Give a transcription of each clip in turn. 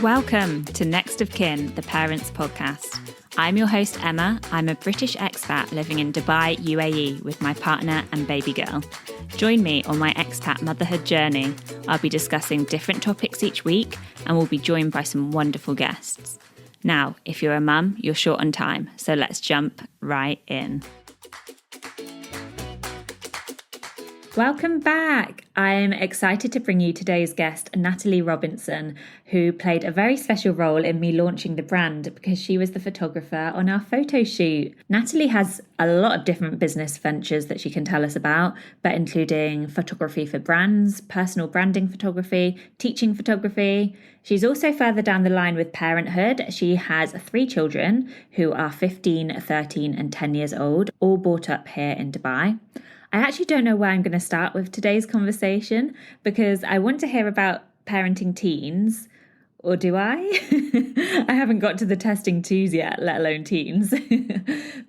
Welcome to Next of Kin, the Parents Podcast. I'm your host, Emma. I'm a British expat living in Dubai, UAE, with my partner and baby girl. Join me on my expat motherhood journey. I'll be discussing different topics each week and we'll be joined by some wonderful guests. Now, if you're a mum, you're short on time, so let's jump right in. Welcome back. I'm excited to bring you today's guest, Natalie Robinson, who played a very special role in me launching the brand because she was the photographer on our photo shoot. Natalie has a lot of different business ventures that she can tell us about, but including photography for brands, personal branding photography, teaching photography. She's also further down the line with parenthood. She has 3 children who are 15, 13 and 10 years old, all brought up here in Dubai. I actually don't know where I'm going to start with today's conversation because I want to hear about parenting teens, or do I? I haven't got to the testing twos yet, let alone teens.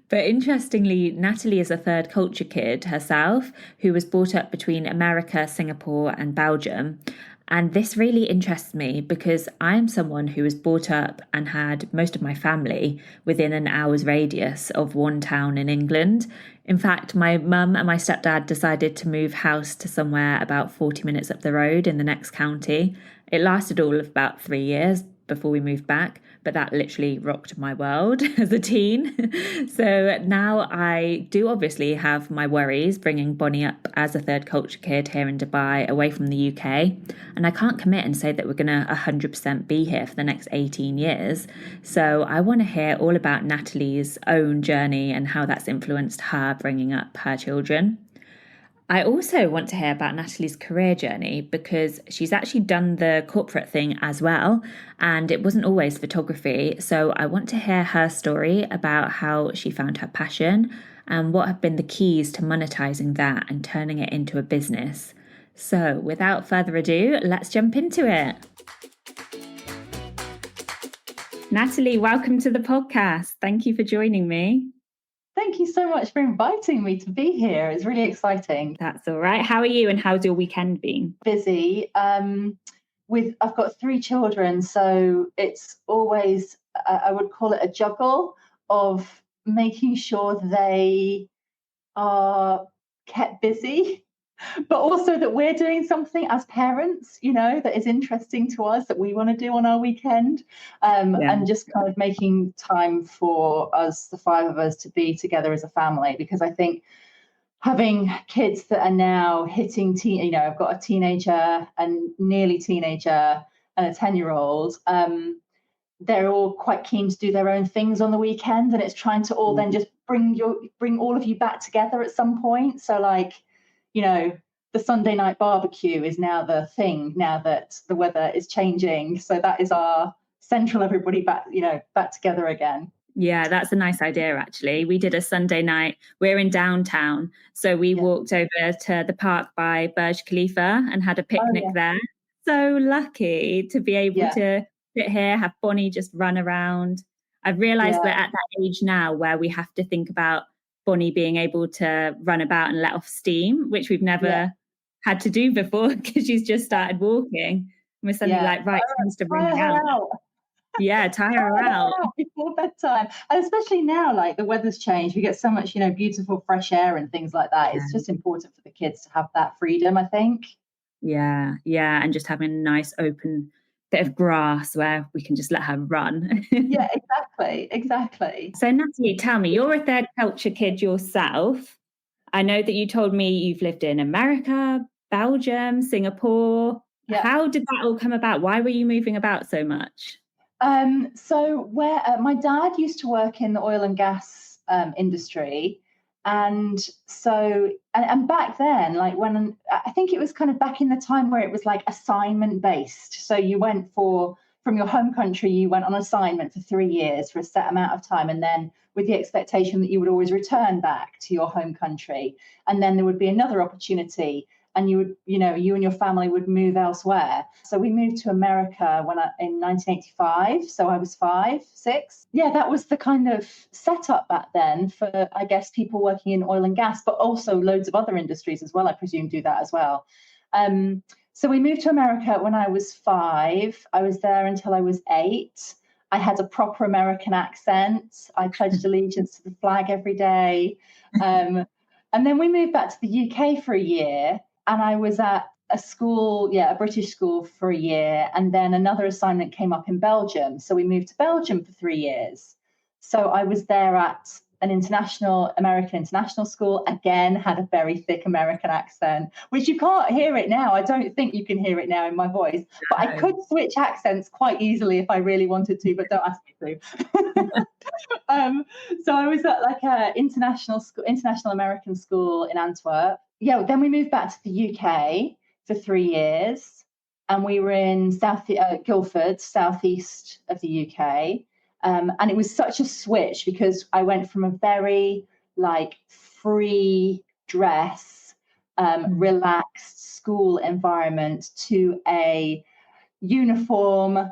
But interestingly, Natalie is a third culture kid herself who was brought up between America, Singapore and Belgium. And this really interests me because I'm someone who was brought up and had most of my family within an hour's radius of one town in England. In fact, my mum and my stepdad decided to move house to somewhere about 40 minutes up the road in the next county. It lasted all of about 3 years before we moved back, but that literally rocked my world as a teen. So now I do obviously have my worries bringing Bonnie up as a third culture kid here in Dubai away from the UK. And I can't commit and say that we're going to 100% be here for the next 18 years. So I want to hear all about Natalie's own journey and how that's influenced her bringing up her children. I also want to hear about Natalie's career journey because she's actually done the corporate thing as well, and it wasn't always photography. So I want to hear her story about how she found her passion and what have been the keys to monetizing that and turning it into a business. So without further ado, let's jump into it. Natalie, welcome to the podcast. Thank you for joining me. Thank you so much for inviting me to be here. It's really exciting. That's all right. How are you and how's your weekend been? Busy. I've got 3 children, so it's always, I would call it a juggle of making sure they are kept busy, but also that we're doing something as parents, that is interesting to us that we want to do on our weekend, and just kind of making time for us, the 5 of us, to be together as a family. Because I think having kids that are now hitting I've got a teenager and nearly teenager and a 10-year-old. They're all quite keen to do their own things on the weekend, and it's trying to all then just bring all of you back together at some point. So the Sunday night barbecue is now the thing, now that the weather is changing. So that is our central everybody back together again. Yeah, that's a nice idea, actually. We did a Sunday night. We're in downtown. So we walked over to the park by Burj Khalifa and had a picnic there. So lucky to be able to sit here, have Bonnie just run around. I've realised that at that age now where we have to think about Bonnie being able to run about and let off steam, which we've never had to do before because she's just started walking. And we're suddenly like, right, she needs to bring her out. Yeah, tire her out before bedtime. And especially now, like the weather's changed, we get so much, beautiful fresh air and things like that. It's just important for the kids to have that freedom, I think. Yeah. And just having a nice open bit of grass where we can just let her run. Yeah, exactly. So Natalie, tell me, you're a third culture kid yourself. I know that you told me you've lived in America, Belgium, Singapore. Yeah. How did that all come about? Why were you moving about so much? So where my dad used to work in the oil and gas industry. And so, and back then, like when, I think it was kind of back in the time where it was like assignment based. So you went from your home country, you went on assignment for 3 years for a set amount of time. And then with the expectation that you would always return back to your home country. And then there would be another opportunity and you would, you and your family would move elsewhere. So we moved to America in 1985. So I was 5, 6. Yeah, that was the kind of setup back then for, I guess, people working in oil and gas, but also loads of other industries as well, I presume, do that as well. So we moved to America when I was 5. I was there until I was 8. I had a proper American accent. I pledged allegiance to the flag every day. And then we moved back to the UK for a year, and I was at a school, a British school for a year. And then another assignment came up in Belgium. So we moved to Belgium for 3 years. So I was there at an American international school, again, had a very thick American accent, which you can't hear it now. I don't think you can hear it now in my voice, but I could switch accents quite easily if I really wanted to, but don't ask me to. So I was at like a international American school in Antwerp. Yeah, then we moved back to the UK for 3 years, and we were in Guildford, southeast of the UK. And it was such a switch because I went from a very like free dress, relaxed school environment to a uniform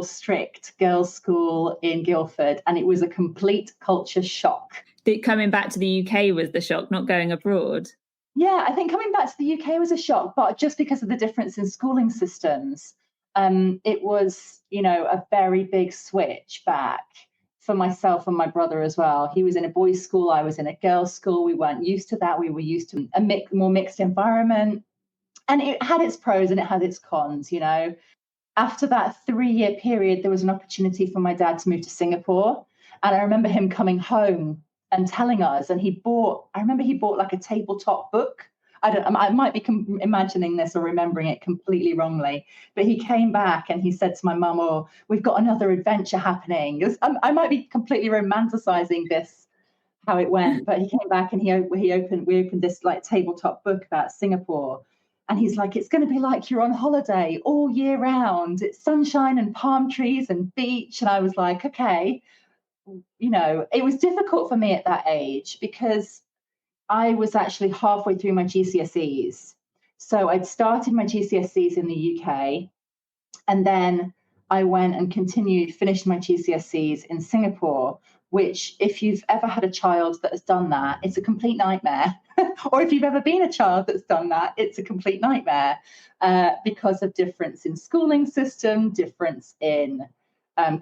strict girls' school in Guildford. And it was a complete culture shock. Coming back to the UK was the shock, not going abroad? Yeah, I think coming back to the UK was a shock, but just because of the difference in schooling systems. It was, a very big switch back for myself and my brother as well. He was in a boys' school, I was in a girls' school. We weren't used to that. We were used to a more mixed environment. And it had its pros and it had its cons, After that 3-year period, there was an opportunity for my dad to move to Singapore. And I remember him coming home and telling us, and he bought like a tabletop book. I might be imagining this or remembering it completely wrongly, but he came back and he said to my mum, "Oh, we've got another adventure happening." I might be completely romanticizing this, how it went, but he came back and we opened this like tabletop book about Singapore. And he's like, "It's going to be like you're on holiday all year round. It's sunshine and palm trees and beach." And I was like, okay. It was difficult for me at that age because I was actually halfway through my GCSEs. So I'd started my GCSEs in the UK, and then I went and finished my GCSEs in Singapore, which, if you've ever had a child that has done that, it's a complete nightmare. Or if you've ever been a child that's done that, it's a complete nightmare because of difference in schooling system, difference in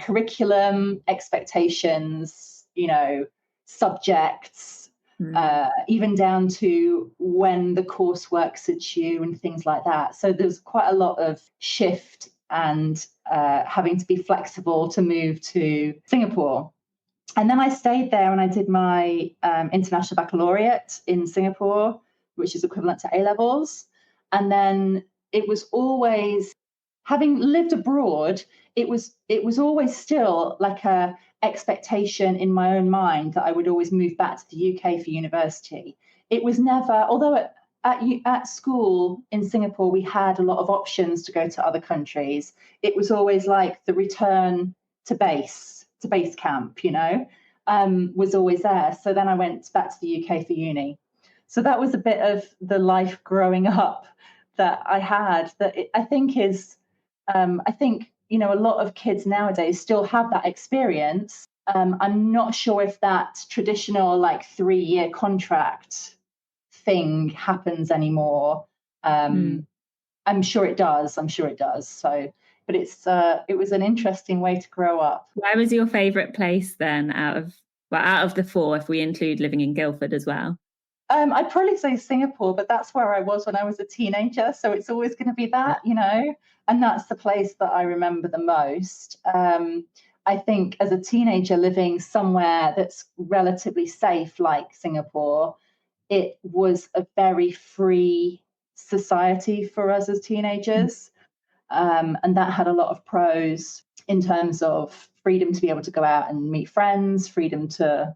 curriculum, expectations, subjects, even down to when the coursework suits you and things like that. So there's quite a lot of shift and having to be flexible to move to Singapore. And then I stayed there and I did my international baccalaureate in Singapore, which is equivalent to A-levels. And then it was always, having lived abroad, it was always still like a expectation in my own mind that I would always move back to the UK for university. It was never, although at school in Singapore we had a lot of options to go to other countries, it was always like the return to base camp, was always there. So then I went back to the UK for uni. So that was a bit of the life growing up that I had that I think is, a lot of kids nowadays still have that experience. I'm not sure if that traditional like 3-year contract thing happens anymore. I'm sure it does. So, but it was an interesting way to grow up. Where was your favourite place then out of the 4, if we include living in Guildford as well? I'd probably say Singapore, but that's where I was when I was a teenager. So it's always going to be that, and that's the place that I remember the most. I think as a teenager living somewhere that's relatively safe like Singapore, it was a very free society for us as teenagers. And that had a lot of pros in terms of freedom to be able to go out and meet friends, freedom to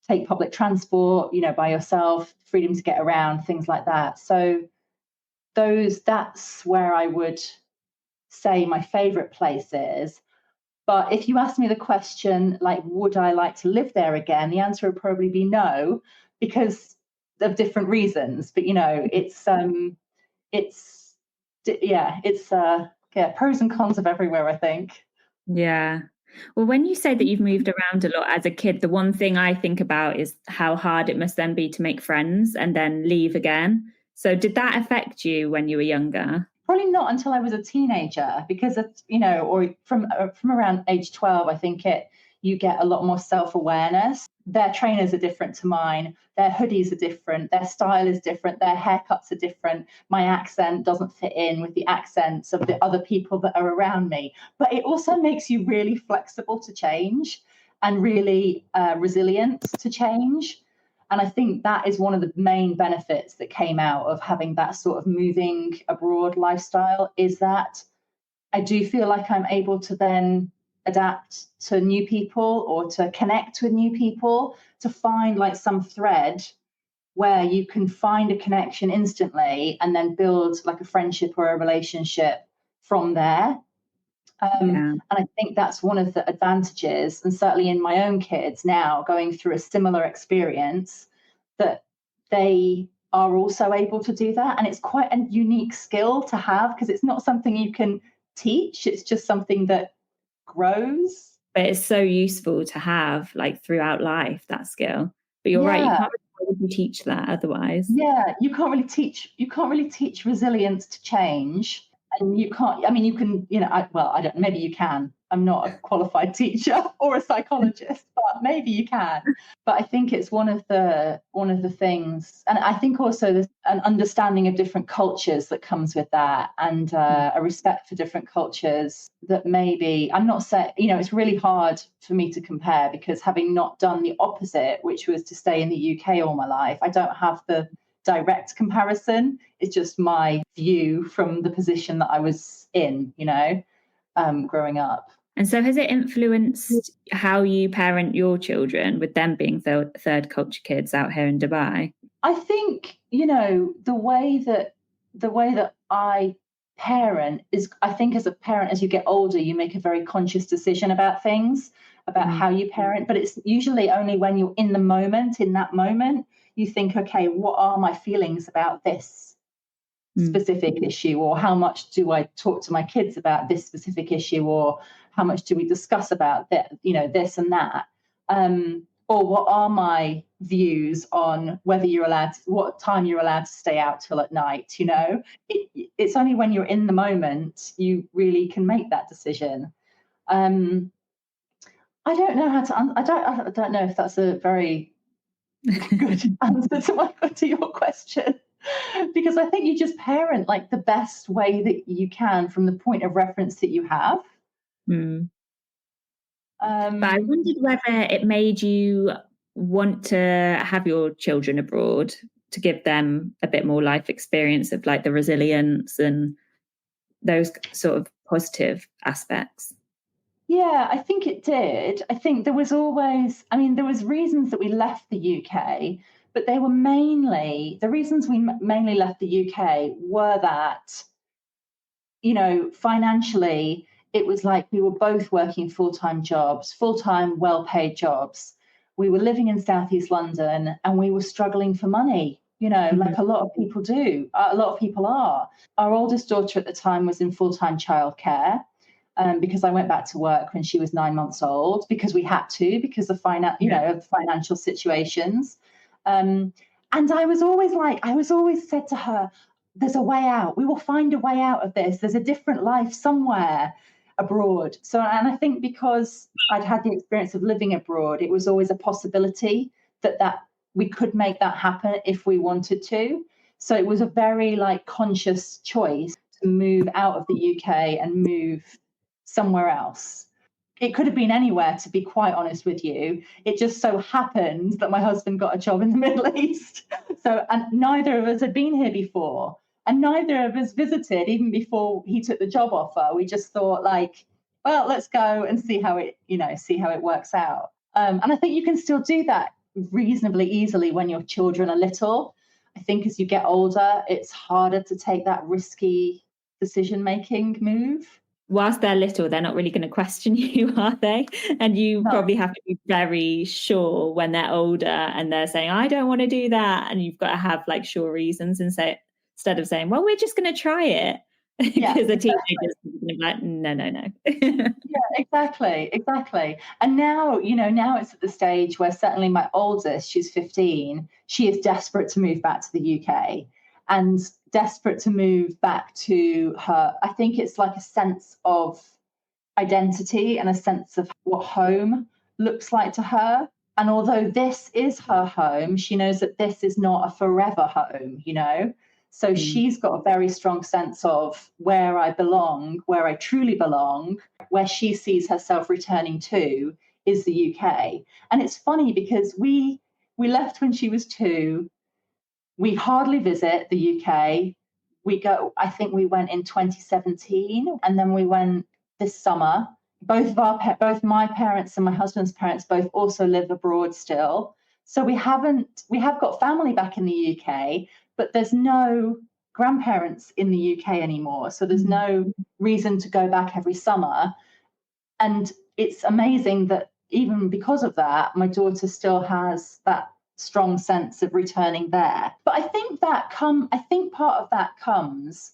take public transport, by yourself, freedom to get around, things like that. So that's where I would say my favorite place is. But if you ask me the question, like, would I like to live there again? The answer would probably be no, because of different reasons. But, it's pros and cons of everywhere, I think. Yeah. Well, when you say that you've moved around a lot as a kid, the one thing I think about is how hard it must then be to make friends and then leave again. So did that affect you when you were younger? Probably not until I was a teenager, because of, you know, or from around age 12, I think you get a lot more self-awareness. Their trainers are different to mine, their hoodies are different, their style is different, their haircuts are different, my accent doesn't fit in with the accents of the other people that are around me. But it also makes you really flexible to change and really resilient to change. And I think that is one of the main benefits that came out of having that sort of moving abroad lifestyle, is that I do feel like I'm able to then adapt to new people or to connect with new people, to find like some thread where you can find a connection instantly and then build like a friendship or a relationship from there. And I think that's one of the advantages, and certainly in my own kids now going through a similar experience, that they are also able to do that. And it's quite a unique skill to have, because it's not something you can teach, it's just something that grows. But it's so useful to have like throughout life, that skill. But you're right, you Yeah. can't really teach that otherwise. Yeah, you can't really teach resilience to change. And you can't, I mean, you can, I don't, maybe you can. I'm not a qualified teacher or a psychologist, but maybe you can. But I think it's one of the things, and I think also there's an understanding of different cultures that comes with that, and a respect for different cultures that maybe, I'm not saying, it's really hard for me to compare, because having not done the opposite, which was to stay in the UK all my life, I don't have the direct comparison. It's just my view from the position that I was in, growing up. And so has it influenced how you parent your children, with them being third culture kids out here in Dubai? I think, the way that I parent is, I think as a parent, as you get older, you make a very conscious decision about things, about how you parent. But it's usually only when you're in that moment, you think, okay, what are my feelings about this specific issue, or how much do I talk to my kids about this specific issue, or how much do we discuss about that, this and that, or what are my views on whether what time you're allowed to stay out till at night. It's only when you're in the moment you really can make that decision. I don't know how to I don't know if that's a very good answer to your question, because I think you just parent like the best way that you can from the point of reference that you have. But I wondered whether it made you want to have your children abroad, to give them a bit more life experience of like the resilience and those sort of positive aspects. Yeah, I think it did. I think there was always, there was reasons that we left the UK, but they were mainly, the reasons we mainly left the UK were that, financially, it was like we were both working full-time jobs, full-time, well-paid jobs. We were living in Southeast London and we were struggling for money, like a lot of people do. A lot of people are. Our oldest daughter at the time was in full-time childcare. Because I went back to work when she was 9 months old, because we had to, because of financial situations. And I was always said to her, there's a way out. We will find a way out of this. There's a different life somewhere abroad. So, and I think because I'd had the experience of living abroad, it was always a possibility that we could make that happen if we wanted to. So it was a very conscious choice to move out of the UK and move somewhere else. It could have been anywhere, to be quite honest with you. It just so happened that my husband got a job in the Middle East. So, and neither of us had been here before, and neither of us visited even before he took the job offer. We just thought well, let's go and see how it works out. And I think you can still do that reasonably easily when your children are little. I think as you get older, it's harder to take that risky decision-making move. Whilst they're little, they're not really going to question you, are they? And you probably have to be very sure when they're older and they're saying, I don't want to do that. And you've got to have sure reasons, and say, instead of saying, well, we're just going to try it. Because the teenagers are going to be like, no. Yeah, exactly. And now, now it's at the stage where certainly my oldest, she's 15, she is desperate to move back to the UK. and desperate to move back to her. I think it's like a sense of identity and a sense of what home looks like to her. And although this is her home, she knows that this is not a forever home, you know? So she's got a very strong sense of where I belong, where I truly belong, where she sees herself returning to is the UK. And it's funny because we left when she was 2. We hardly visit the UK. We go, I think we went in 2017, and then we went this summer. Both my parents and my husband's parents both also live abroad still. So we have got family back in the UK, but there's no grandparents in the UK anymore. So there's no reason to go back every summer. And it's amazing that even because of that, my daughter still has that strong sense of returning there. But I think part of that comes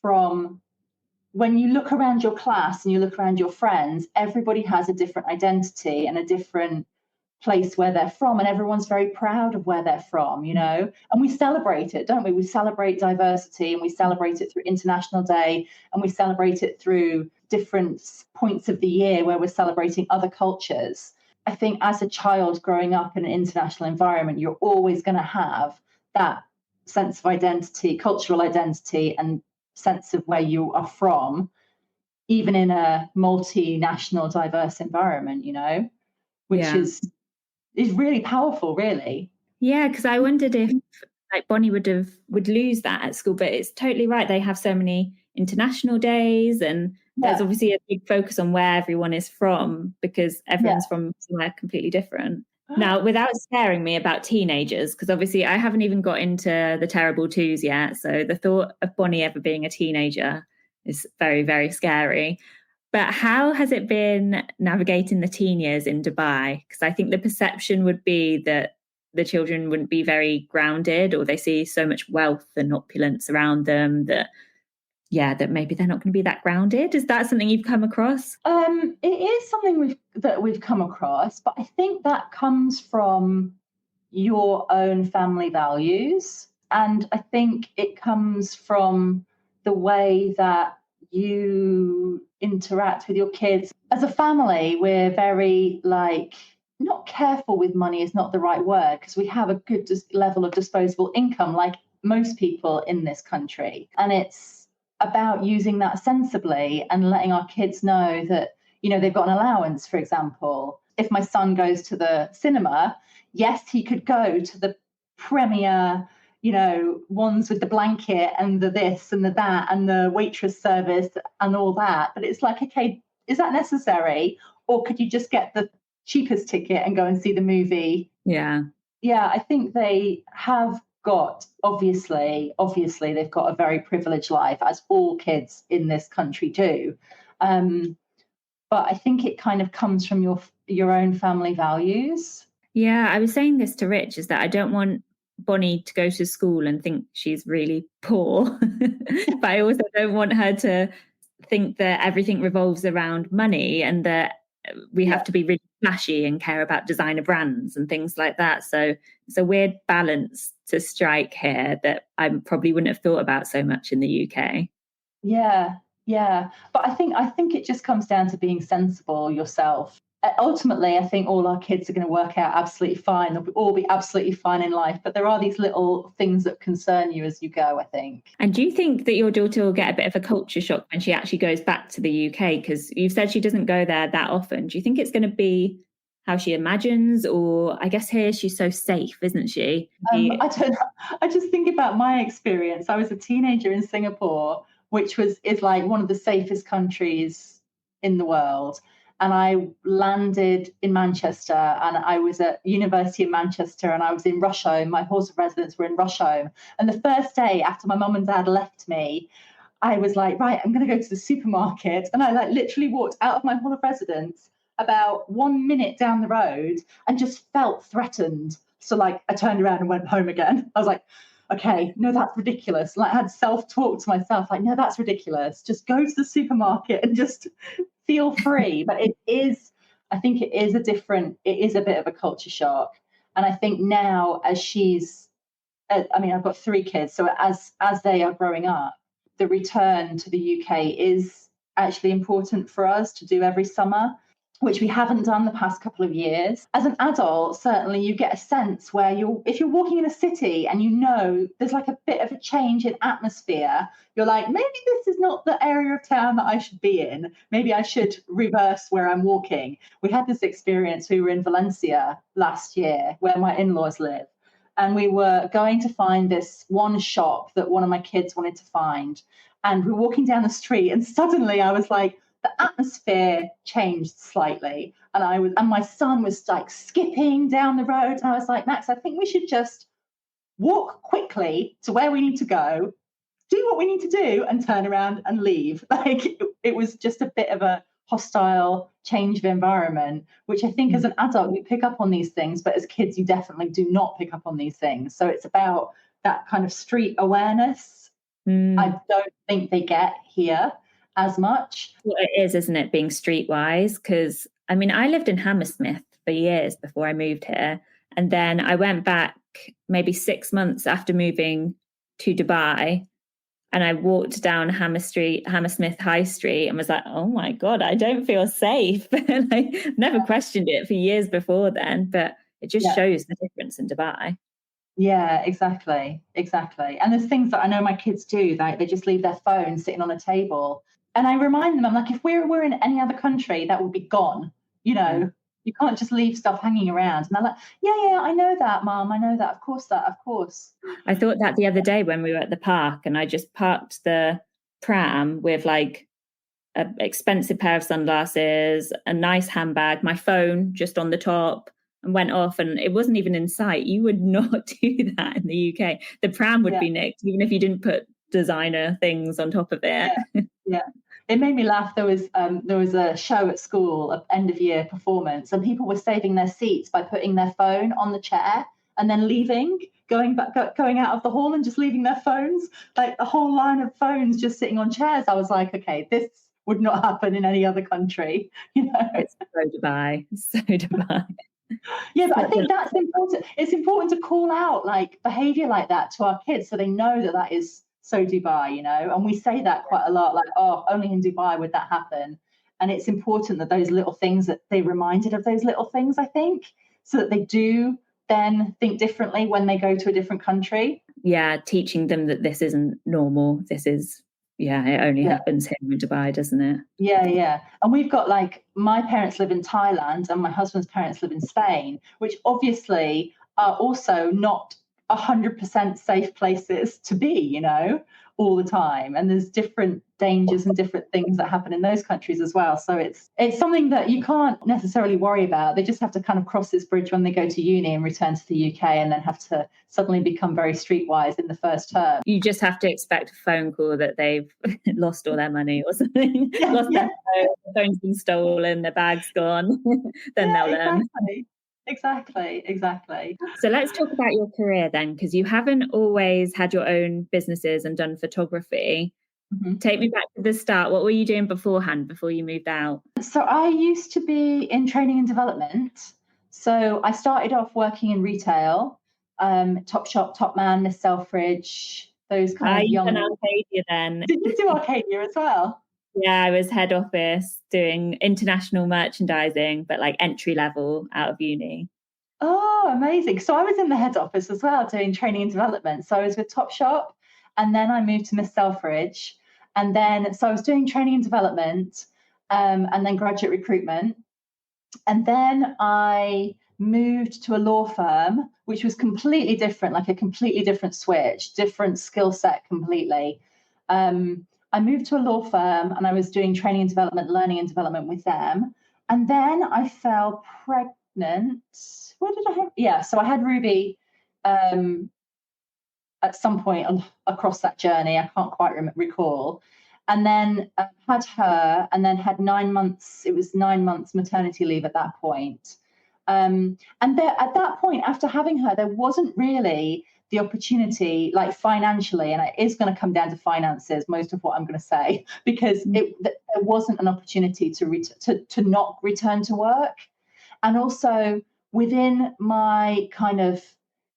from when you look around your class and you look around your friends, everybody has a different identity and a different place where they're from, and everyone's very proud of where they're from, you know, and we celebrate it, don't we? We celebrate diversity, and we celebrate it through International Day, and we celebrate it through different points of the year where we're celebrating other cultures. I think as a child growing up in an international environment, you're always going to have that sense of identity, cultural identity, and sense of where you are from, even in a multinational, diverse environment, you know, which is really powerful, really. Yeah, because I wondered if like Bonnie would lose that at school, but it's totally right. They have so many international days, and there's obviously a big focus on where everyone is from because everyone's from somewhere completely different. Now, without scaring me about teenagers, because obviously I haven't even got into the terrible twos yet. So the thought of Bonnie ever being a teenager is very, very scary. But how has it been navigating the teen years in Dubai? Because I think the perception would be that the children wouldn't be very grounded, or they see so much wealth and opulence around them that maybe they're not going to be that grounded. Is that something you've come across? It is something we've come across, but I think that comes from your own family values. And I think it comes from the way that you interact with your kids. As a family, we're very not careful with money is not the right word, because we have a good level of disposable income, like most people in this country. And it's about using that sensibly and letting our kids know that, you know, they've got an allowance, for example. If my son goes to the cinema, yes, he could go to the premier, you know, ones with the blanket and the this and the that and the waitress service and all that. But it's like, okay, is that necessary? Or could you just get the cheapest ticket and go and see the movie? Yeah. Yeah, I think they have got, obviously, they've got a very privileged life, as all kids in this country do. But I think it kind of comes from your own family values. Yeah, I was saying this to Rich, is that I don't want Bonnie to go to school and think she's really poor, but I also don't want her to think that everything revolves around money and that we have to be really flashy and care about designer brands and things like that. So it's a weird balance to strike here that I probably wouldn't have thought about so much in the UK. Yeah. But I think it just comes down to being sensible yourself. Ultimately, I think all our kids are going to work out absolutely fine. They'll all be absolutely fine in life. But there are these little things that concern you as you go, I think. And do you think that your daughter will get a bit of a culture shock when she actually goes back to the UK? Because you've said she doesn't go there that often. Do you think it's going to be how she imagines? Or I guess here she's so safe, isn't she? I don't know. I just think about my experience. I was a teenager in Singapore, which is like one of the safest countries in the world. And I landed in Manchester, and I was at University of Manchester, and I was in Rusholme. My halls of residence were in Rusholme. And the first day after my mum and dad left me, I was like, right, I'm going to go to the supermarket. And I literally walked out of my hall of residence about 1 minute down the road and just felt threatened. So I turned around and went home again. I was like, okay, no, that's ridiculous. I had self-talk to myself, no, that's ridiculous. Just go to the supermarket and just feel free. But I think it is a bit of a culture shock. And I think now as she's I mean, I've got 3 kids, so as they are growing up, the return to the UK is actually important for us to do every summer, which we haven't done the past couple of years. As an adult, certainly you get a sense where if you're walking in a city and you know there's like a bit of a change in atmosphere, you're like, maybe this is not the area of town that I should be in. Maybe I should reverse where I'm walking. We had this experience. We were in Valencia last year where my in-laws live. And we were going to find this one shop that one of my kids wanted to find. And we were walking down the street, and suddenly I was like, the atmosphere changed slightly. And my son was like skipping down the road. And I was like, Max, I think we should just walk quickly to where we need to go, do what we need to do, and turn around and leave. Like it was just a bit of a hostile change of environment, which I think as an adult you pick up on these things, but as kids you definitely do not pick up on these things. So it's about that kind of street awareness. I don't think they get here as much. Well, it is, isn't it, being streetwise? Because I mean, I lived in Hammersmith for years before I moved here, and then I went back maybe 6 months after moving to Dubai, and I walked down Hammersmith High Street, and was like, oh my God, I don't feel safe. And I never questioned it for years before then, but it just shows the difference in Dubai. Yeah, exactly. And there's things that I know my kids do, like they just leave their phone sitting on a table. And I remind them, I'm like, if we were in any other country, that would be gone. You know, you can't just leave stuff hanging around. And they're like, yeah, I know that, Mom. I know that. Of course. I thought that the other day when we were at the park, and I just parked the pram with like an expensive pair of sunglasses, a nice handbag, my phone just on the top, and went off, and it wasn't even in sight. You would not do that in the UK. The pram would be nicked, even if you didn't put designer things on top of it. Yeah. It made me laugh. There was a show at school, an end of year performance, and people were saving their seats by putting their phone on the chair and then leaving, going out of the hall and just leaving their phones, like a whole line of phones just sitting on chairs. I was like, okay, this would not happen in any other country. You know, it's so Dubai. Yeah, but I think that's important. It's important to call out like behavior like that to our kids so they know that is so Dubai, you know. And we say that quite a lot, like, oh, only in Dubai would that happen. And it's important that those little things, that they reminded of those little things, I think, so that they do then think differently when they go to a different country. Yeah, teaching them that this isn't normal. This is, it only happens here in Dubai, doesn't it? Yeah. And we've got like, my parents live in Thailand and my husband's parents live in Spain, which obviously are also not 100% safe places to be, you know, all the time. And there's different dangers and different things that happen in those countries as well. So it's something that you can't necessarily worry about. They just have to kind of cross this bridge when they go to uni and return to the UK, and then have to suddenly become very streetwise in the first term. You just have to expect a phone call that they've lost all their money or something. Their phone, their phone's been stolen, their bag's gone. Then they'll learn. Exactly. So let's talk about your career then, because you haven't always had your own businesses and done photography. Mm-hmm. Take me back to the start. What were you doing beforehand, before you moved out? So I used to be in training and development. So I started off working in retail, Topshop, Topman, Miss Selfridge, those kind of young. Done Arcadia then. Did you do Arcadia as well? Yeah, I was head office doing international merchandising, but like entry level out of uni. Oh, amazing. So I was in the head office as well doing training and development. So I was with Topshop, and then I moved to Miss Selfridge. And then, so I was doing training and development, and then graduate recruitment. And then I moved to a law firm, which was completely different, like a completely different switch, different skill set completely. I moved to a law firm and I was doing training and development, learning and development with them. And then I fell pregnant. What did I have? Yeah, so I had Ruby at some point across that journey. I can't quite recall. And then had her, and then had 9 months. It was 9 months maternity leave at that point. And there, at that point, after having her, there wasn't really the opportunity, like financially, and it is going to come down to finances, most of what I'm going to say, because there wasn't an opportunity to not return to work. And also within my kind of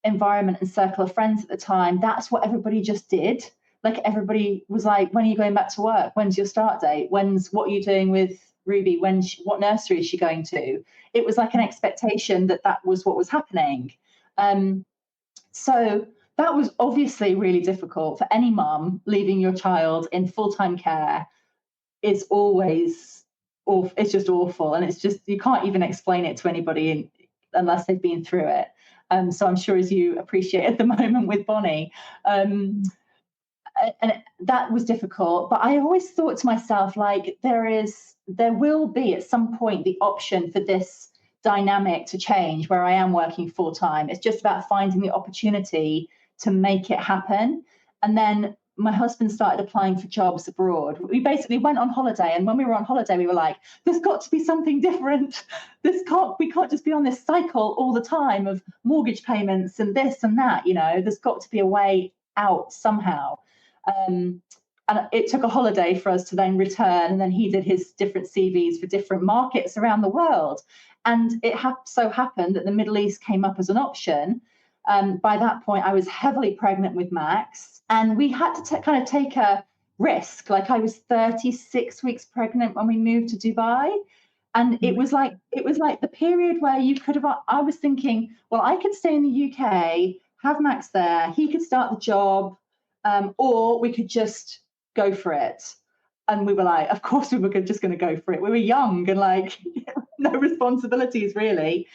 environment and circle of friends at the time, that's what everybody just did. Like everybody was like, when are you going back to work? When's your start date? What are you doing with Ruby? What nursery is she going to? It was like an expectation that was what was happening. So that was obviously really difficult for any mum. Leaving your child in full-time care is always awful. It's just awful. And it's just, you can't even explain it to anybody unless they've been through it. So I'm sure, as you appreciate at the moment with Bonnie, and that was difficult. But I always thought to myself, like, there will be at some point the option for this dynamic to change where I am working full time. It's just about finding the opportunity to make it happen. And then my husband started applying for jobs abroad. We basically went on holiday, and when we were on holiday, we were like, there's got to be something different. We can't just be on this cycle all the time of mortgage payments and this and that, there's got to be a way out somehow. And it took a holiday for us to then return, and then he did his different CVs for different markets around the world. And it so happened that the Middle East came up as an option. By that point, I was heavily pregnant with Max, and we had to kind of take a risk. Like, I was 36 weeks pregnant when we moved to Dubai. And it was like the period where I was thinking, well, I could stay in the UK, have Max there, he could start the job, or we could just go for it. And we were like, of course we were just going to go for it. We were young and like no responsibilities really.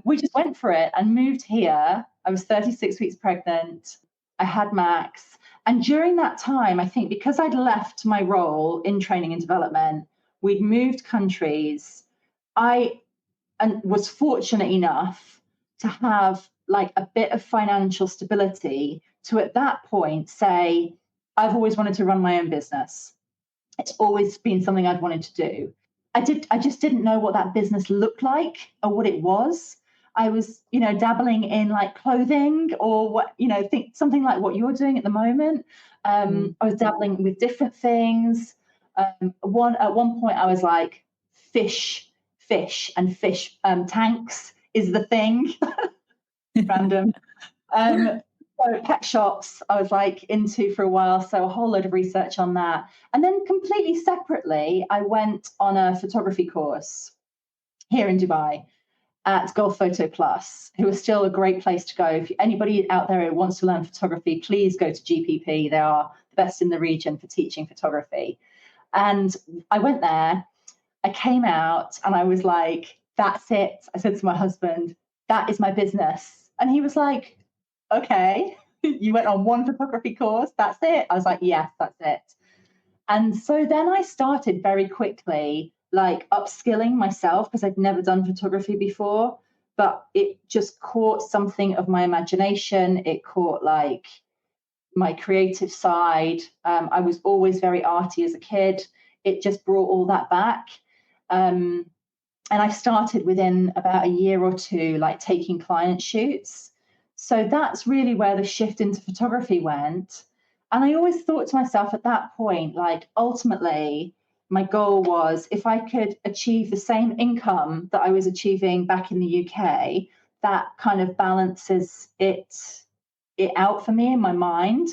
We just went for it and moved here. I was 36 weeks pregnant. I had Max. And during that time, I think because I'd left my role in training and development, we'd moved countries. I was fortunate enough to have like a bit of financial stability to at that point say, I've always wanted to run my own business. It's always been something I've wanted to do. I just didn't know what that business looked like or what it was. I was, dabbling in like clothing or what, something like what you're doing at the moment. I was dabbling with different things. At one point I was like, fish tanks is the thing. Random. So pet shops I was like into for a while, so a whole load of research on that. And then completely separately, I went on a photography course here in Dubai at Gulf Photo Plus, who is still a great place to go. If anybody out there who wants to learn photography, please go to GPP. They are the best in the region for teaching photography. And I went there, I came out and I was like, that's it. I said to my husband, that is my business. And he was like, okay, you went on one photography course, that's it? I was like, yes, that's it. And so then I started very quickly like upskilling myself because I'd never done photography before, but it just caught something of my imagination. It caught like my creative side. I was always very arty as a kid. It just brought all that back. And I started within about a year or two, like taking client shoots. So that's really where the shift into photography went. And I always thought to myself at that point, like, ultimately, my goal was if I could achieve the same income that I was achieving back in the UK, that kind of balances it out for me in my mind.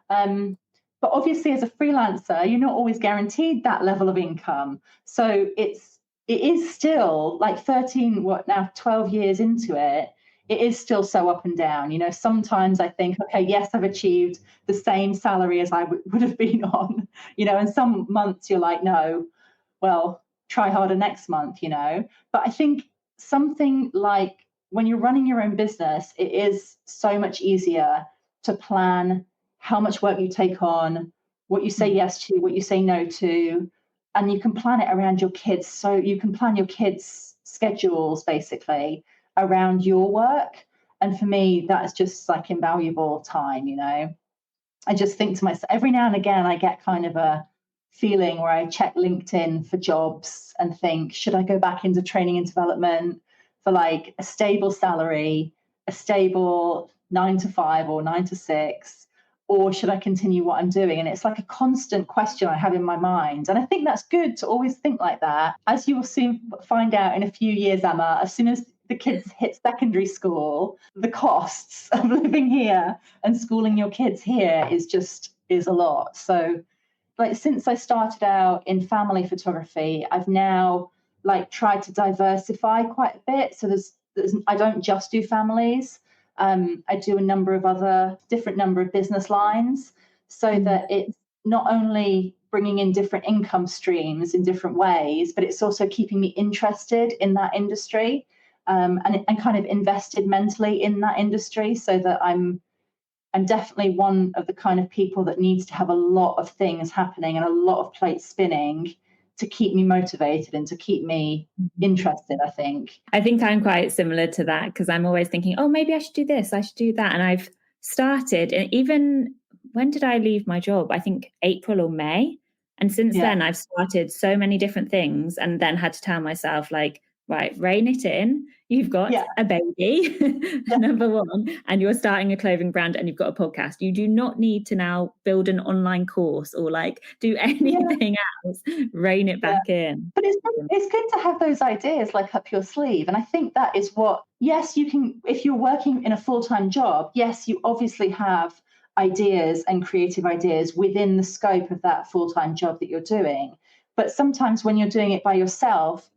But obviously, as a freelancer, you're not always guaranteed that level of income. So it is still like 12 years into it. It is still so up and down. Sometimes I think, okay, yes, I've achieved the same salary as I would have been on, and some months you're like, no, well, try harder next month, But I think something like when you're running your own business, it is so much easier to plan how much work you take on, what you say yes to, what you say no to, and you can plan it around your kids. So you can plan your kids' schedules basically around your work. And for me, that's just like invaluable time, I just think to myself, every now and again, I get kind of a feeling where I check LinkedIn for jobs and think, should I go back into training and development for like a stable salary, a stable 9 to 5 or 9 to 6, or should I continue what I'm doing? And it's like a constant question I have in my mind. And I think that's good to always think like that. As you will soon find out in a few years, Emma, as soon as the kids hit secondary school, the costs of living here and schooling your kids here is a lot. So like since I started out in family photography, I've now like tried to diversify quite a bit. So there's I don't just do families. I do a number of different number of business lines, so that it's not only bringing in different income streams in different ways, but it's also keeping me interested in that industry, and kind of invested mentally in that industry, so that I'm definitely one of the kind of people that needs to have a lot of things happening and a lot of plates spinning to keep me motivated and to keep me interested, I think. I think I'm quite similar to that, because I'm always thinking, oh, maybe I should do this, I should do that. And I've started, and even when did I leave my job? I think April or May. And since then, I've started so many different things, and then had to tell myself, like, right, rein it in. You've got a baby, number one, and you're starting a clothing brand, and you've got a podcast. You do not need to now build an online course or like do anything else. Rein it back in. But it's good to have those ideas like up your sleeve. And I think that is what, yes, you can, if you're working in a full-time job, yes, you obviously have ideas and creative ideas within the scope of that full-time job that you're doing. But sometimes when you're doing it by yourself,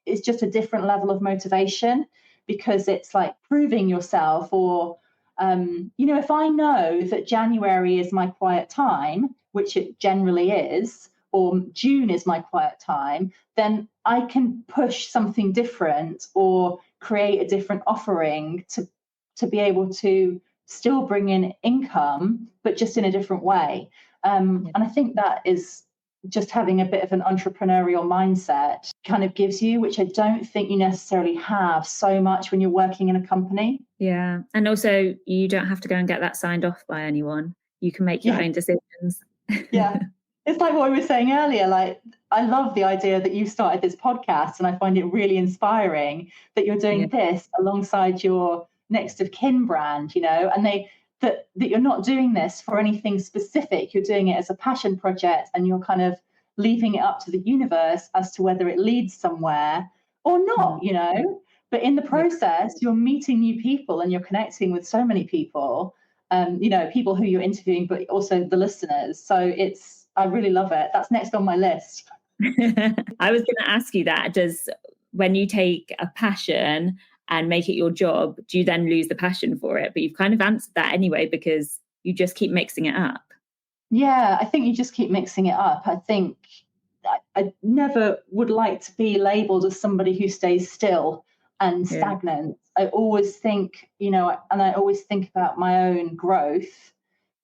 it's just a different level of motivation, because it's like proving yourself, or if I know that January is my quiet time, which it generally is, or June is my quiet time, then I can push something different or create a different offering to be able to still bring in income, but just in a different way. And I think that is just having a bit of an entrepreneurial mindset kind of gives you, which I don't think you necessarily have so much when you're working in a company. Yeah. And also you don't have to go and get that signed off by anyone. You can make your own decisions. Yeah. It's like what we were saying earlier, like I love the idea that you started this podcast, and I find it really inspiring that you're doing this alongside your next of kin brand, and that you're not doing this for anything specific. You're doing it as a passion project, and you're kind of leaving it up to the universe as to whether it leads somewhere or not, But in the process, you're meeting new people and you're connecting with so many people, people who you're interviewing, but also the listeners. So I really love it. That's next on my list. I was going to ask you that. When you take a passion and make it your job, do you then lose the passion for it? But you've kind of answered that anyway, because you just keep mixing it up. Yeah, I think you just keep mixing it up. I think I never would like to be labeled as somebody who stays still and stagnant. I always think, and I always think about my own growth.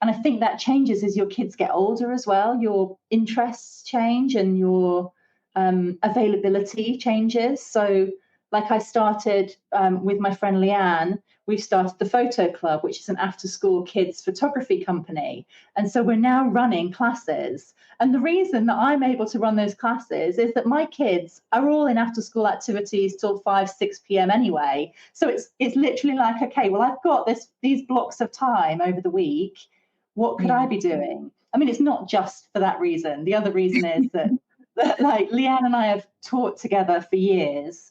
And I think that changes as your kids get older as well. Your interests change and your availability changes. So like I started with my friend Leanne, we've started the Photo Club, which is an after-school kids photography company. And so we're now running classes. And the reason that I'm able to run those classes is that my kids are all in after-school activities till 5, 6 p.m. anyway. So it's literally like, okay, well, I've got these blocks of time over the week. What could I be doing? I mean, it's not just for that reason. The other reason is that like Leanne and I have taught together for years,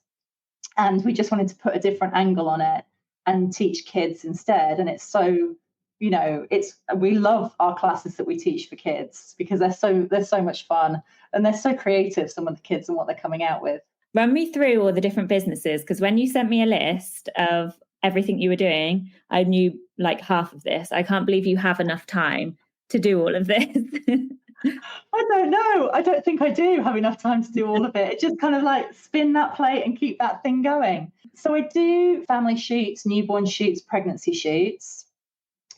and we just wanted to put a different angle on it and teach kids instead. And it's so, we love our classes that we teach for kids, because they're so much fun and they're so creative, some of the kids, and what they're coming out with. Run me through all the different businesses, because when you sent me a list of everything you were doing, I knew like half of this. I can't believe you have enough time to do all of this. I don't know. I don't think I do have enough time to do all of it. It just kind of like spin that plate and keep that thing going. So I do family shoots, newborn shoots, pregnancy shoots.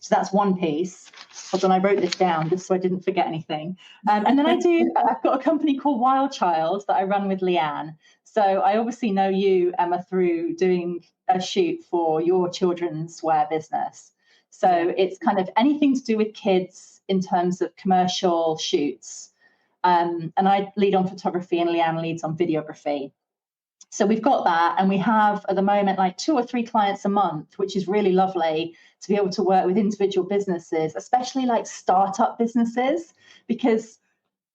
So that's one piece. Hold on, I wrote this down just so I didn't forget anything. And then I've got a company called Wild Child that I run with Leanne. So I obviously know you, Emma, through doing a shoot for your children's wear business. So it's kind of anything to do with kids in terms of commercial shoots. And I lead on photography and Leanne leads on videography. So we've got that, and we have at the moment like 2 or 3 clients a month, which is really lovely to be able to work with individual businesses, especially like startup businesses, because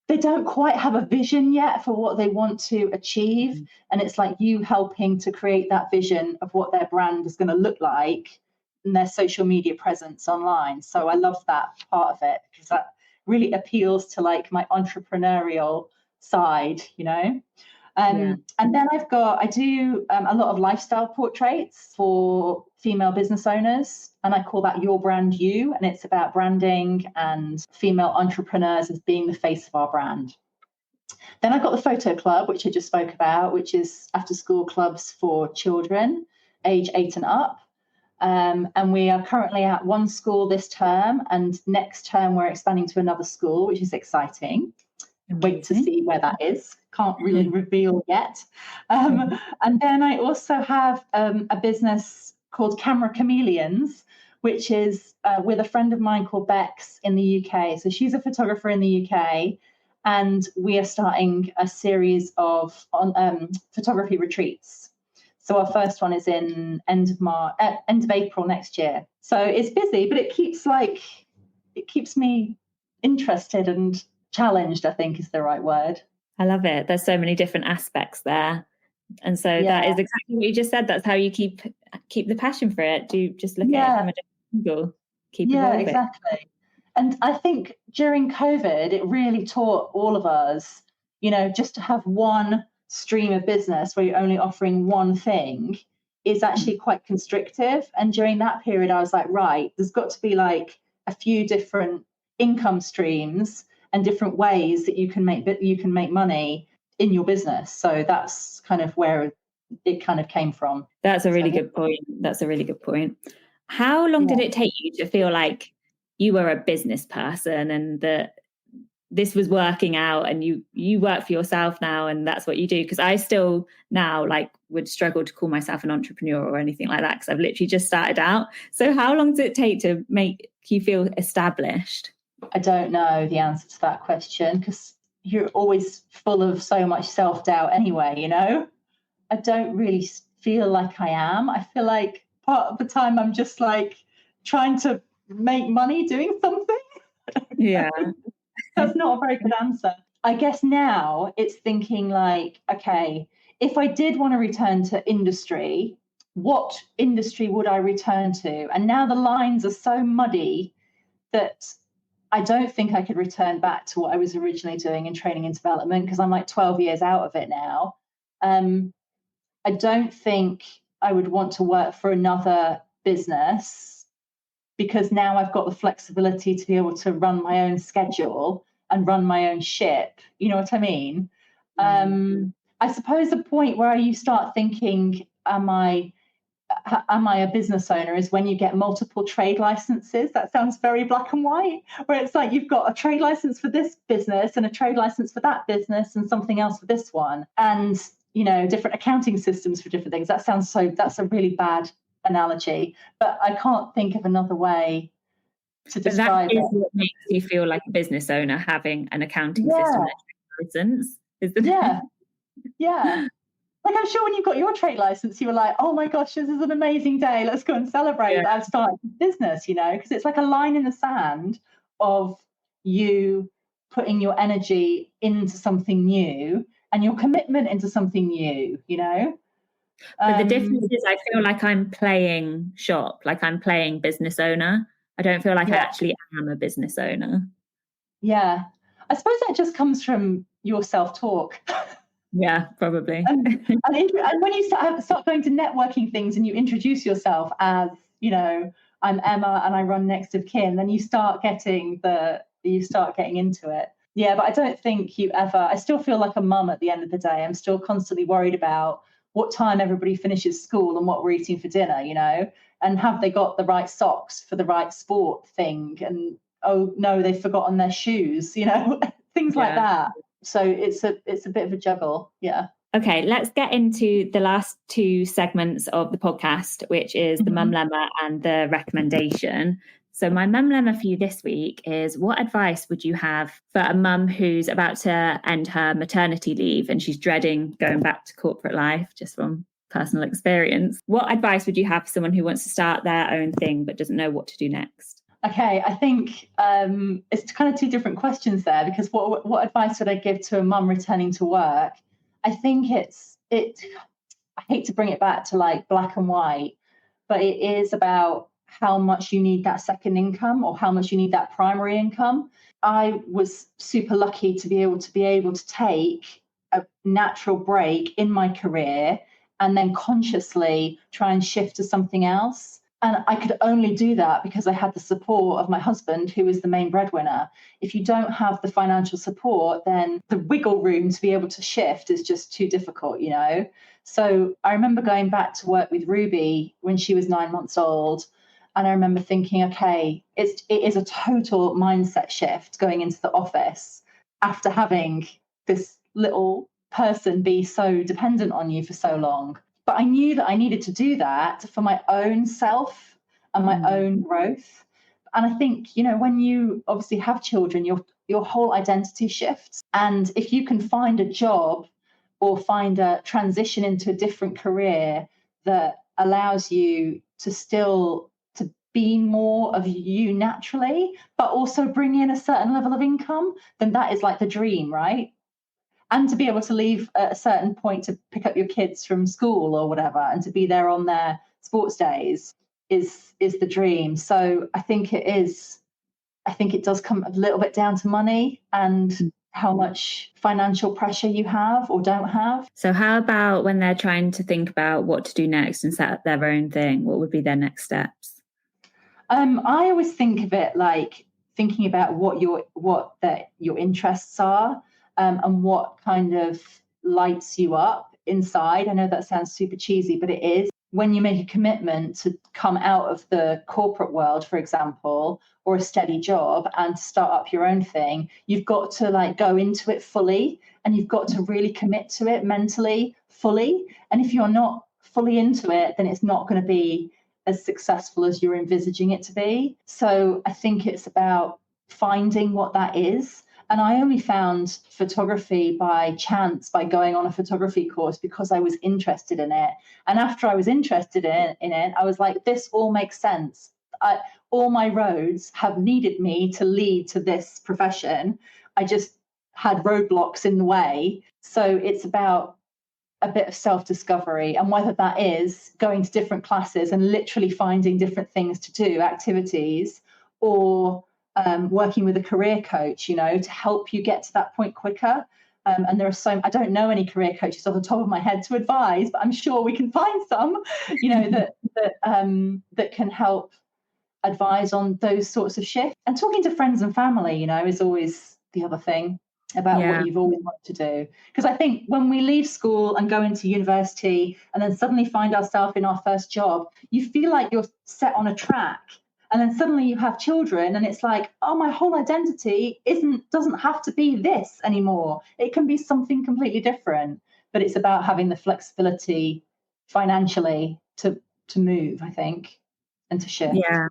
they don't quite have a vision yet for what they want to achieve. And it's like you helping to create that vision of what their brand is going to look like and their social media presence online. So I love that part of it because that really appeals to like my entrepreneurial side, you know. And then I do a lot of lifestyle portraits for female business owners, and I call that Your Brand You, and it's about branding and female entrepreneurs as being the face of our brand. Then I've got the photo club, which I just spoke about, which is after school clubs for children age 8 and up. And we are currently at one school this term, and next term we're expanding to another school, which is exciting. Wait to see where that is. Can't really reveal yet. And then I also have a business called Camera Chameleons, which is with a friend of mine called Bex in the UK. So she's a photographer in the UK, and we are starting a series of photography retreats. So our first one is in end of April next year. So it's busy, but it keeps me interested and challenged, I think is the right word. I love it. There's so many different aspects there. And so that is exactly what you just said. That's how you keep the passion for it. Do just look at it from a different angle. Keep evolving. Exactly. And I think during COVID, it really taught all of us, you know, just to have one stream of business where you're only offering one thing is actually quite constrictive. And during that period, I was like, right, there's got to be like a few different income streams and different ways that you can make money in your business. So that's kind of where it kind of came from. That's a really good point. How long did it take you to feel like you were a business person and that this was working out and you work for yourself now and that's what you do? Because I still now like would struggle to call myself an entrepreneur or anything like that because I've literally just started out. So how long does it take to make you feel established? I don't know the answer to that question because you're always full of so much self-doubt anyway, you know? I don't really feel like I am. I feel like part of the time I'm just like trying to make money doing something. Yeah. That's not a very good answer. I guess now it's thinking like, okay, if I did want to return to industry, what industry would I return to? And now the lines are so muddy that I don't think I could return back to what I was originally doing in training and development because I'm like 12 years out of it now. I don't think I would want to work for another business because now I've got the flexibility to be able to run my own schedule and run my own ship. You know what I mean? I suppose the point where you start thinking, am I a business owner is when you get multiple trade licenses. That sounds very black and white, where it's like you've got a trade license for this business and a trade license for that business and something else for this one. And, you know, different accounting systems for different things. That's a really bad analogy, but I can't think of another way to describe it. That is what makes you feel like a business owner, having an accounting system license, isn't it? Yeah. Like, I'm sure when you got your trade license, you were like, oh my gosh, this is an amazing day. Let's go and celebrate that I've started a business, you know, because it's like a line in the sand of you putting your energy into something new and your commitment into something new, you know. But the difference is I feel like I'm playing shop, like I'm playing business owner. I don't feel like I actually am a business owner. Yeah. I suppose that just comes from your self-talk. Yeah, probably. And when you start going to networking things and you introduce yourself as, you know, I'm Emma and I run Next of Kin, then you start getting into it. Yeah, but I don't think I still feel like a mum at the end of the day. I'm still constantly worried about what time everybody finishes school and what we're eating for dinner, you know, and have they got the right socks for the right sport thing? And, oh no, they've forgotten their shoes, you know, things like that. So it's a bit of a juggle. Yeah. Okay, let's get into the last two segments of the podcast, which is the mum lemma and the recommendation. So my mum lemma for you this week is, what advice would you have for a mum who's about to end her maternity leave and she's dreading going back to corporate life, just from personal experience? What advice would you have for someone who wants to start their own thing but doesn't know what to do next? Okay, I think it's kind of two different questions there, because what advice would I give to a mum returning to work? I think it. I hate to bring it back to like black and white, but it is about how much you need that second income or how much you need that primary income. I was super lucky to be able to take a natural break in my career and then consciously try and shift to something else. And I could only do that because I had the support of my husband, who is the main breadwinner. If you don't have the financial support, then the wiggle room to be able to shift is just too difficult, you know? So I remember going back to work with Ruby when she was 9 months old. And I remember thinking, okay, it is a total mindset shift going into the office after having this little person be so dependent on you for so long. But I knew that I needed to do that for my own self and my own growth. And I think, when you obviously have children, your whole identity shifts. And if you can find a job or find a transition into a different career that allows you to still to be more of you naturally, but also bring in a certain level of income, then that is like the dream, right? And to be able to leave at a certain point to pick up your kids from school or whatever, and to be there on their sports days is the dream. So I think it does come a little bit down to money and how much financial pressure you have or don't have. So how about when they're trying to think about what to do next and set up their own thing? What would be their next steps? I always think of it like thinking about what your interests are, and what kind of lights you up inside. I know that sounds super cheesy, but it is. When you make a commitment to come out of the corporate world, for example, or a steady job, and start up your own thing, you've got to like go into it fully, and you've got to really commit to it mentally fully. And if you're not fully into it, then it's not going to be as successful as you're envisaging it to be. So I think it's about finding what that is. And I only found photography by chance, by going on a photography course, because I was interested in it. And after I was interested in it, I was like, this all makes sense. All my roads have needed me to lead to this profession. I just had roadblocks in the way. So it's about a bit of self-discovery, and whether that is going to different classes and literally finding different things to do, activities, or working with a career coach, to help you get to that point quicker. And there are I don't know any career coaches off the top of my head to advise, but I'm sure we can find some, that can help advise on those sorts of shifts. And talking to friends and family, is always the other thing about what you've always wanted to do. Because I think when we leave school and go into university and then suddenly find ourselves in our first job, you feel like you're set on a track. And then suddenly you have children and it's like, oh, my whole identity doesn't have to be this anymore. It can be something completely different. But it's about having the flexibility financially to move, I think, and to shift. Yeah.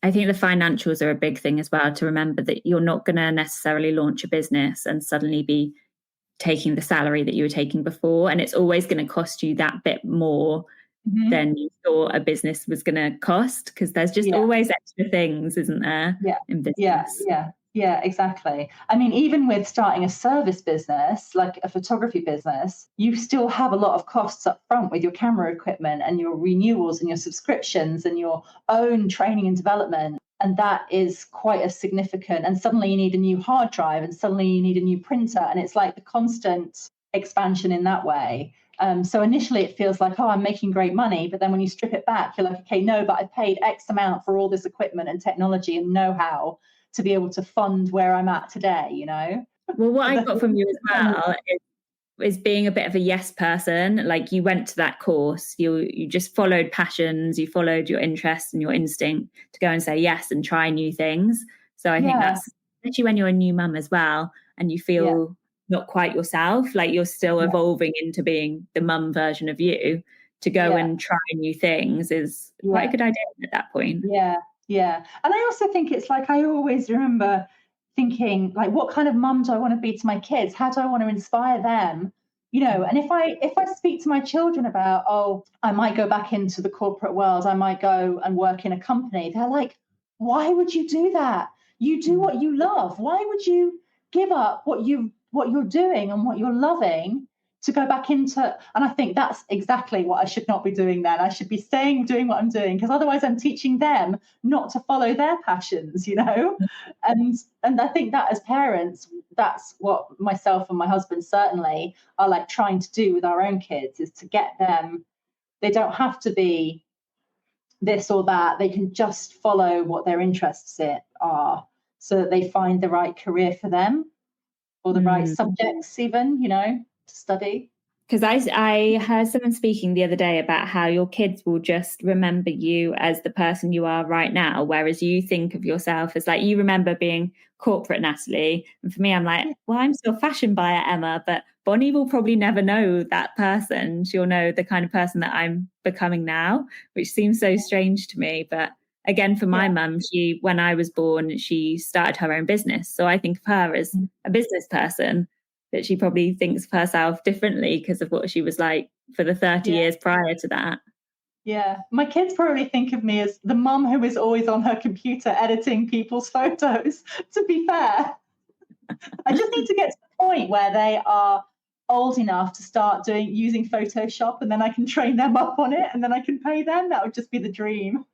I think the financials are a big thing as well, to remember that you're not going to necessarily launch a business and suddenly be taking the salary that you were taking before. And it's always going to cost you that bit more than you thought a business was going to cost, because there's just always extra things, isn't there, in business? Yeah, exactly. I mean, even with starting a service business, like a photography business, you still have a lot of costs up front with your camera equipment and your renewals and your subscriptions and your own training and development. And that is quite a significant, and suddenly you need a new hard drive and suddenly you need a new printer. And it's like the constant expansion in that way. So initially it feels like, oh, I'm making great money. But then when you strip it back, you're like, okay, no, but I paid X amount for all this equipment and technology and know-how to be able to fund where I'm at today, Well, what I got from you as well is being a bit of a yes person. Like, you went to that course, you just followed passions, you followed your interests and your instinct to go and say yes and try new things. So I think that's, especially when you're a new mum as well and you feel not quite yourself, like you're still evolving into being the mum version of you, to go and try new things is quite a good idea at that point. Yeah. And I also think it's like, I always remember thinking, like, what kind of mum do I want to be to my kids? How do I want to inspire them? And if I speak to my children about, oh, I might go back into the corporate world, I might go and work in a company, they're like, why would you do that? You do what you love. Why would you give up what you're doing and what you're loving to go back into? And I think that's exactly what I should not be doing then. I should be staying doing what I'm doing, because otherwise I'm teaching them not to follow their passions, and I think that as parents, that's what myself and my husband certainly are like trying to do with our own kids, is to get them, they don't have to be this or that. They can just follow what their interests are, so that they find the right career for them, or the right subjects even, to study. Because I heard someone speaking the other day about how your kids will just remember you as the person you are right now, whereas you think of yourself as like, you remember being corporate Natalie. And for me, I'm like, well, I'm still fashion buyer Emma, but Bonnie will probably never know that person. She'll know the kind of person that I'm becoming now, which seems so strange to me. But again, for my mum, when I was born, she started her own business. So I think of her as a business person, that she probably thinks of herself differently because of what she was like for the 30 years prior to that. Yeah, my kids probably think of me as the mum who is always on her computer editing people's photos, to be fair. I just need to get to the point where they are old enough to start using Photoshop, and then I can train them up on it, and then I can pay them. That would just be the dream.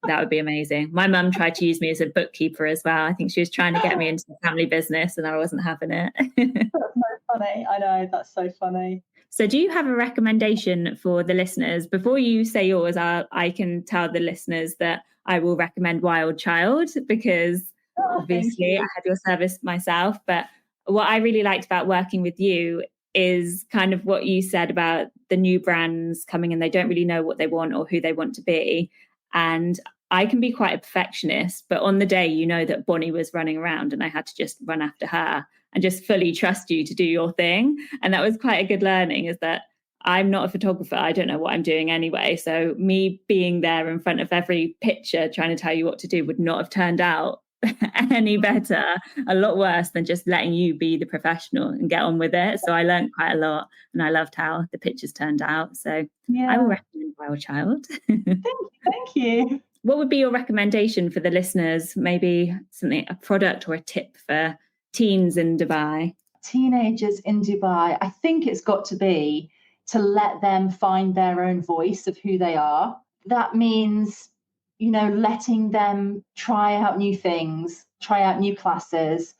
That would be amazing. My mum tried to use me as a bookkeeper as well. I think she was trying to get me into the family business, and I wasn't having it. That's so funny. I know, that's so funny. So do you have a recommendation for the listeners? Before you say yours, I can tell the listeners that I will recommend Wild Child, because obviously I had your service myself. But what I really liked about working with you is kind of what you said about the new brands coming in. They don't really know what they want or who they want to be. And I can be quite a perfectionist, but on the day, that Bonnie was running around and I had to just run after her and just fully trust you to do your thing. And that was quite a good learning, is that I'm not a photographer. I don't know what I'm doing anyway. So me being there in front of every picture, trying to tell you what to do, would not have turned out any better, a lot worse than just letting you be the professional and get on with it. So I learned quite a lot, and I loved how the pictures turned out. So I will recommend Wild Child. Thank you. What would be your recommendation for the listeners? Maybe a product or a tip for teens in Dubai? Teenagers in Dubai, I think it's got to be to let them find their own voice of who they are. That means, letting them try out new things, try out new classes.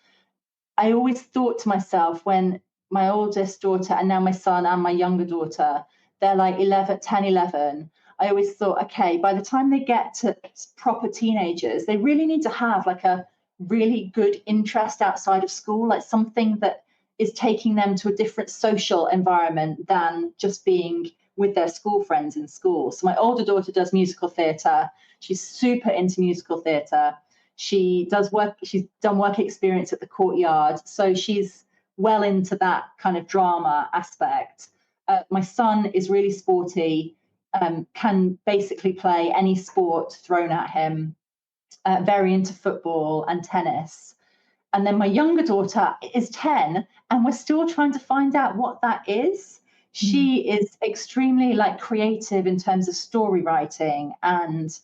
I always thought to myself, when my oldest daughter and now my son and my younger daughter, they're like 10, 11. I always thought, okay, by the time they get to proper teenagers, they really need to have like a really good interest outside of school, like something that is taking them to a different social environment than just being with their school friends in school. So my older daughter does musical theatre. She's super into musical theatre. She's done work experience at the Courtyard. So she's well into that kind of drama aspect. My son is really sporty, can basically play any sport thrown at him, very into football and tennis. And then my younger daughter is 10, and we're still trying to find out what that is. She is extremely creative in terms of story writing and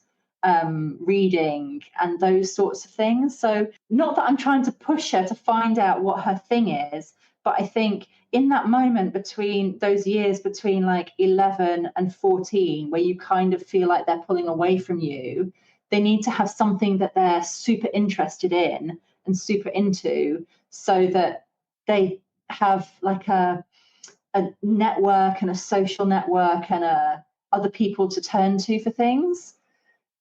reading and those sorts of things. So not that I'm trying to push her to find out what her thing is, but I think in that moment between those years between 11 and 14, where you kind of feel like they're pulling away from you, they need to have something that they're super interested in and super into, so that they have a network and a social network and other people to turn to for things.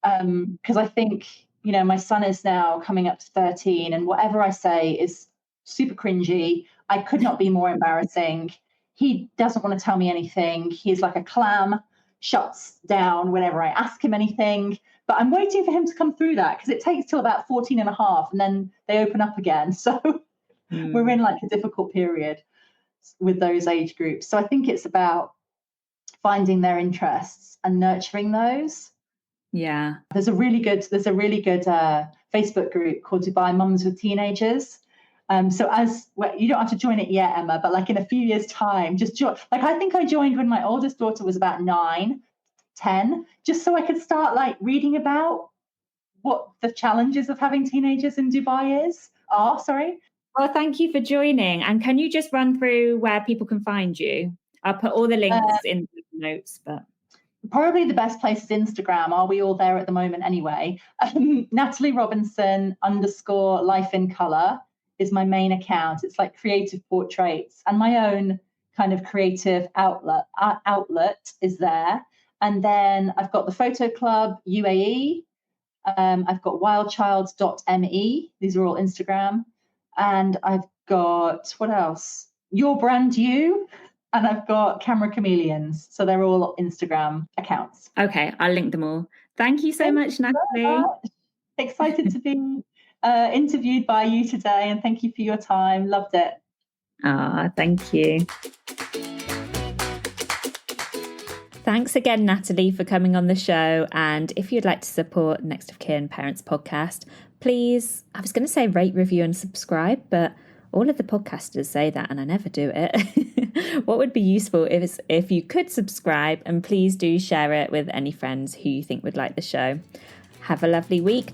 Because I think, my son is now coming up to 13, and whatever I say is super cringy. I could not be more embarrassing. He doesn't want to tell me anything. He's like a clam, shuts down whenever I ask him anything. But I'm waiting for him to come through that, because it takes till about 14 and a half, and then they open up again. So we're in a difficult period with those age groups. So I think it's about finding their interests and nurturing those. Yeah. There's a really good Facebook group called Dubai Mums with Teenagers. So you don't have to join it yet, Emma, but in a few years' time, just join. I think I joined when my oldest daughter was about 9, 10, just so I could start reading about what the challenges of having teenagers in Dubai are. Sorry. Well, thank you for joining. And can you just run through where people can find you? I'll put all the links in the notes, but probably the best place is Instagram. Are we all there at the moment anyway? Natalie Robinson _ life in colour is my main account. It's like creative portraits, and my own kind of creative outlet is there. And then I've got the Photo Club UAE. I've got wildchilds.me. These are all Instagram. And I've got, what else? Your Brand You. And I've got Camera Chameleons. So they're all Instagram accounts. Okay, I'll link them all. Thank you so much, Natalie. Excited to be interviewed by you today. And thank you for your time. Loved it. Thank you. Thanks again, Natalie, for coming on the show. And if you'd like to support Next of Kin Parents podcast, please, I was going to say rate, review and subscribe, but all of the podcasters say that and I never do it. What would be useful is if you could subscribe, and please do share it with any friends who you think would like the show. Have a lovely week.